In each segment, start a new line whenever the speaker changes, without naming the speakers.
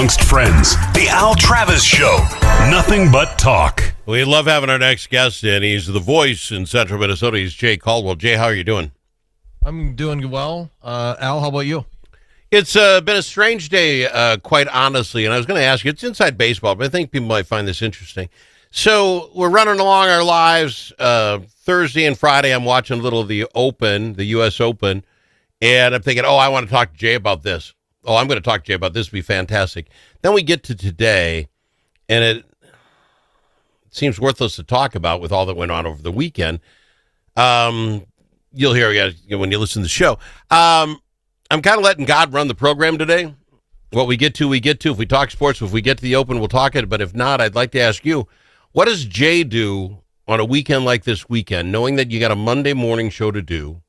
amongst friends. The Al Travis Show. Nothing but talk.
We love having our next guest in. He's the voice in Central Minnesota. He's Jay Caldwell. Jay, how are you doing?
I'm doing well. Al, how about you?
It's been a strange day, quite honestly, and I was going to ask you, it's inside baseball, but I think people might find this interesting. So we're running along our lives. Thursday and Friday, I'm watching a little of the Open, the U.S. Open, and I'm thinking, I want to talk to Jay about this. I'm going to talk to Jay about this. It'll be fantastic. Then we get to today, and it seems worthless to talk about with all that went on over the weekend. You'll hear when you listen to the show. I'm kind of letting God run the program today. What we get to, we get to. If we talk sports, if we get to the Open, we'll talk it. But if not, I'd like to ask you, what does Jay do on a weekend like this weekend, knowing that you got a Monday morning show to do?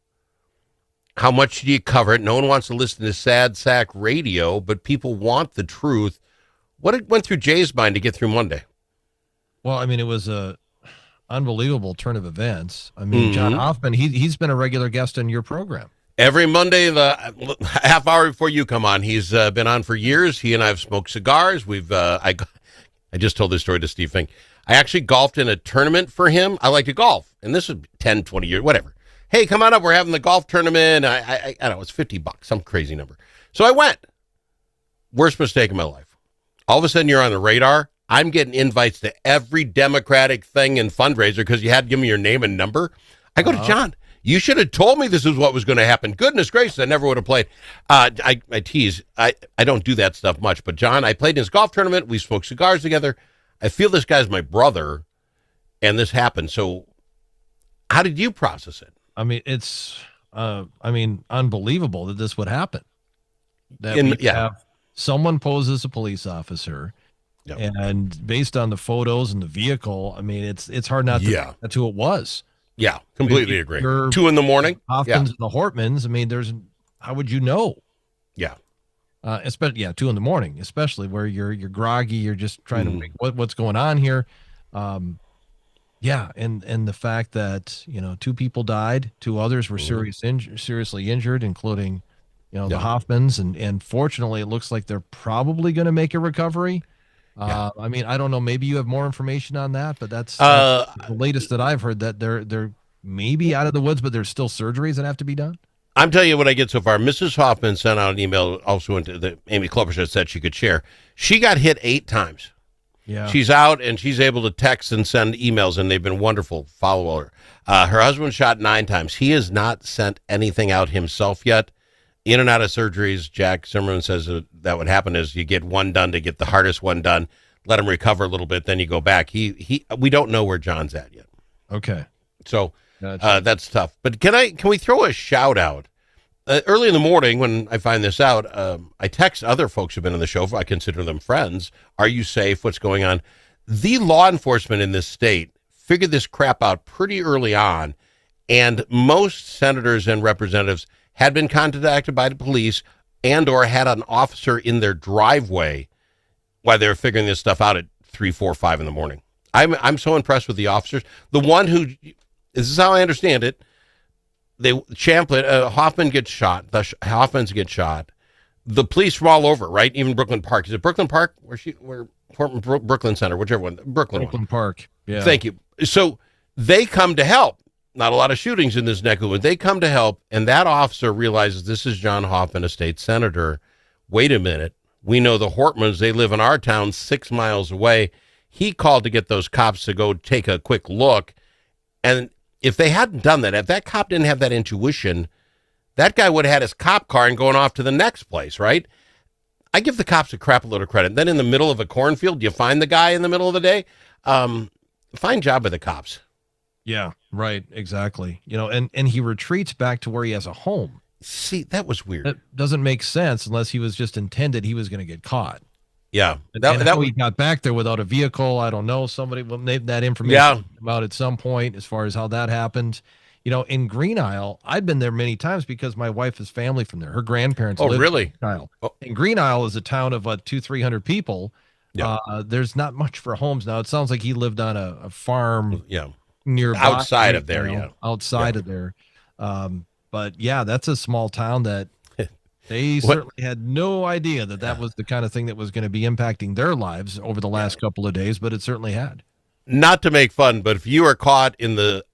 How much do you cover it? No one wants to listen to sad sack radio, but people want the truth. What went through Jay's mind to get through Monday?
Well, I mean, it was a unbelievable turn of events. I mean, John Hoffman, he's been a regular guest on your program.
Every Monday, the half hour before you come on, he's been on for years. He and I have smoked cigars. I just told this story to Steve Fink. I actually golfed in a tournament for him. I like to golf, and this was 10, 20 years, whatever. Hey, come on up. We're having the golf tournament. I don't know, it's $50, some crazy number. So I went. Worst mistake of my life. All of a sudden, you're on the radar. I'm getting invites to every Democratic thing and fundraiser because you had to give me your name and number. I go to John. You should have told me this is what was going to happen. Goodness gracious, I never would have played. I tease. I don't do that stuff much. But, John, I played in his golf tournament. We smoked cigars together. I feel this guy's my brother, and this happened. So how did you process it?
I mean, it's unbelievable that this would happen. Have someone pose as a police officer, and based on the photos and the vehicle, I mean, it's hard not to think that's who it was.
Yeah, completely agree. 2 in the morning.
Hoffmans and the Hortmans. I mean, how would you know?
Yeah.
Especially 2 in the morning, especially where you're groggy, you're just trying to make what's going on here. And the fact that 2 people died, 2 others were seriously injured, including the Hoffmans, and fortunately it looks like they're probably going to make a recovery. I mean, I don't know, maybe you have more information on that, but that's the latest that I've heard, that they're maybe out of the woods, but there's still surgeries that have to be done.
I'm telling you what I get so far. Mrs. Hoffman sent out an email also into the Amy Klobuchar said she could share. She got hit 8 times. Yeah. She's out and she's able to text and send emails, and they've been wonderful. Follow her. Her husband shot 9 times. He has not sent anything out himself yet. In and out of surgeries. Jack Zimmerman says that what happen is you get one done to get the hardest one done, let him recover a little bit, then you go back. We don't know where John's at yet.
Okay.
So that's tough. But can we throw a shout out? Early in the morning when I find this out, I text other folks who've been on the show. I consider them friends. Are you safe? What's going on? The law enforcement in this state figured this crap out pretty early on, and most senators and representatives had been contacted by the police and or had an officer in their driveway while they were figuring this stuff out at 3, 4, 5 in the morning. I'm so impressed with the officers. The one who, this is how I understand it, Hoffman gets shot. The Hoffmans get shot. The police from all over, right? Even Brooklyn Park. Is it Brooklyn Park? Brooklyn Center, whichever one. Brooklyn
Park. Yeah.
Thank you. So they come to help. Not a lot of shootings in this neck of the woods. They come to help, and that officer realizes this is John Hoffman, a state senator. Wait a minute. We know the Hortmans. They live in our town 6 miles away. He called to get those cops to go take a quick look. And if they hadn't done that, if that cop didn't have that intuition, that guy would have had his cop car and going off to the next place, right? I give the cops a crap load of credit. Then in the middle of a cornfield, you find the guy in the middle of the day. Fine job by the cops.
Yeah, right, exactly. And he retreats back to where he has a home.
See, that was weird.
That doesn't make sense unless he was just intended he was going to get caught.
Yeah.
He got back there without a vehicle. I don't know. Somebody will name that information about at some point as far as how that happened. In Green Isle, I've been there many times because my wife is family from there. Her grandparents live in Green Isle. And Green Isle is a town of 200-300 people. Yeah. There's not much for homes now. It sounds like he lived on a farm. Yeah. Nearby,
outside of there,
outside of there. But yeah, that's a small town that They certainly had no idea that was the kind of thing that was going to be impacting their lives over the last couple of days, but it certainly had.
Not to make fun, but if you are caught in the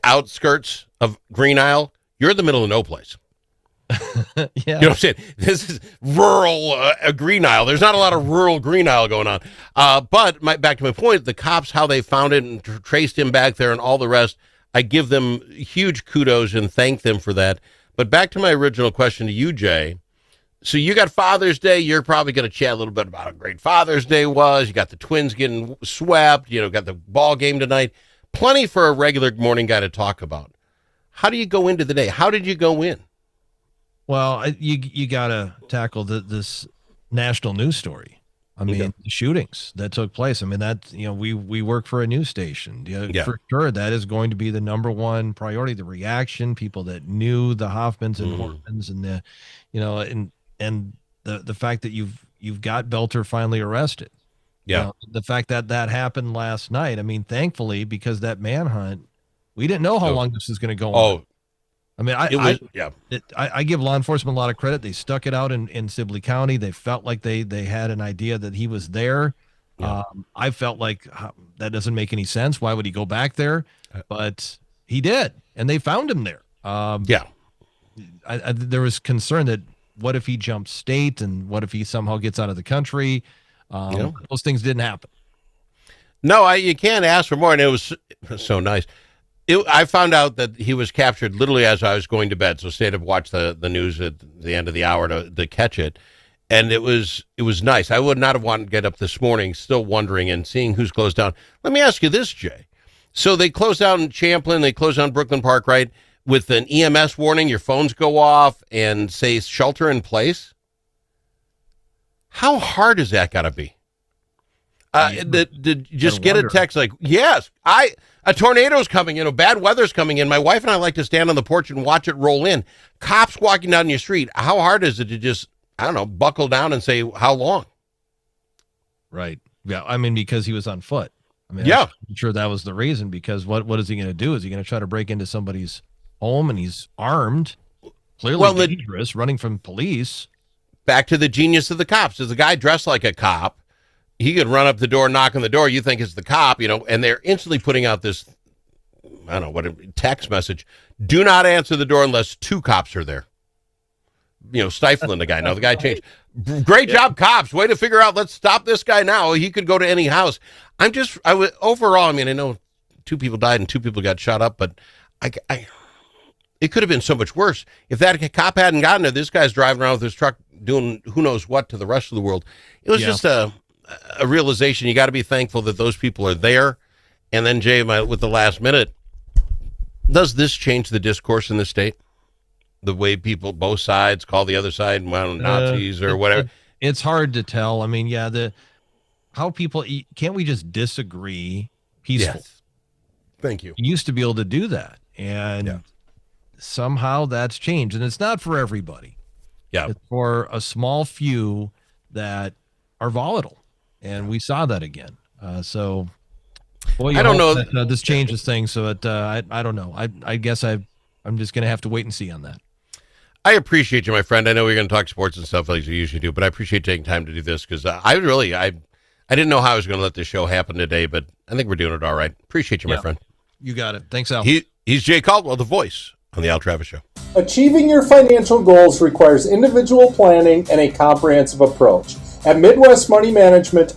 outskirts of Green Isle, you're in the middle of no place.
Yeah.
You know what I'm saying? This is rural Green Isle. There's not a lot of rural Green Isle going on. But back to my point, the cops, how they found it and traced him back there and all the rest, I give them huge kudos and thank them for that. But back to my original question to you, Jay. So you got Father's Day. You're probably going to chat a little bit about how great Father's Day was. You got the Twins getting swept. You know, got the ball game tonight. Plenty for a regular morning guy to talk about. How do you go into the day? How did you go in?
Well, you got to tackle this national news story. I mean, the shootings that took place. I mean, that, we work for a news station. For sure, that is going to be the number one priority. The reaction, people that knew the Hoffmans and Hortmans, and and the fact that you've got Belter finally arrested. Yeah, the fact that happened last night. I mean, thankfully, because that manhunt, we didn't know how long this was going to go on. I mean, I give law enforcement a lot of credit. They stuck it out in Sibley County. They felt like they had an idea that he was there. Yeah. I felt like that doesn't make any sense. Why would he go back there? But he did, and they found him there. There was concern that what if he jumps state, and what if he somehow gets out of the country? Those things didn't happen.
No, you can't ask for more, and it was so nice. I found out that he was captured literally as I was going to bed, so stayed to watch the news at the end of the hour to catch it, and it was nice. I would not have wanted to get up this morning still wondering and seeing who's closed down. Let me ask you this, Jay. So they closed down Champlin, they closed down Brooklyn Park, right, with an EMS warning, your phones go off and say shelter in place? How hard is that got to be? Did just get a text like, yes, a tornado's coming in, bad weather's coming in. My wife and I like to stand on the porch and watch it roll in. Cops walking down your street. How hard is it to just, buckle down and say, how long?
Right. Yeah. I mean, because he was on foot. I mean,
yeah.
I'm sure that was the reason, because what is he going to do? Is he going to try to break into somebody's home, and he's armed, clearly dangerous, running from police?
Back to the genius of the cops. Is the guy dressed like a cop? He could run up the door, knock on the door. You think it's the cop, and they're instantly putting out this, text message. Do not answer the door unless two cops are there. Stifling the guy. No, the guy changed. Great job, cops. Way to figure out, let's stop this guy now. He could go to any house. Overall, I know 2 people died and 2 people got shot up, but it could have been so much worse. If that cop hadn't gotten there, this guy's driving around with his truck doing who knows what to the rest of the world. It was just a realization. You got to be thankful that those people are there. And then, Jay, with the last minute, does this change the discourse in the state? The way people, both sides, call the other side Nazis or whatever?
It's hard to tell. I mean, how people eat. Can't we just disagree peacefully?
Yes. Thank you.
You used to be able to do that. And somehow that's changed. And it's not for everybody.
Yeah.
It's for a small few that are volatile. And we saw that again. I don't know. This changes things. So I don't know. I guess I'm just going to have to wait and see on that.
I appreciate you, my friend. I know we're going to talk sports and stuff like you usually do, but I appreciate taking time to do this, because I didn't know how I was going to let this show happen today, but I think we're doing it all right. Appreciate you, my friend.
You got it. Thanks, Al.
He's Jay Caldwell, the voice on the Al Travis Show.
Achieving your financial goals requires individual planning and a comprehensive approach. At Midwest Money Management,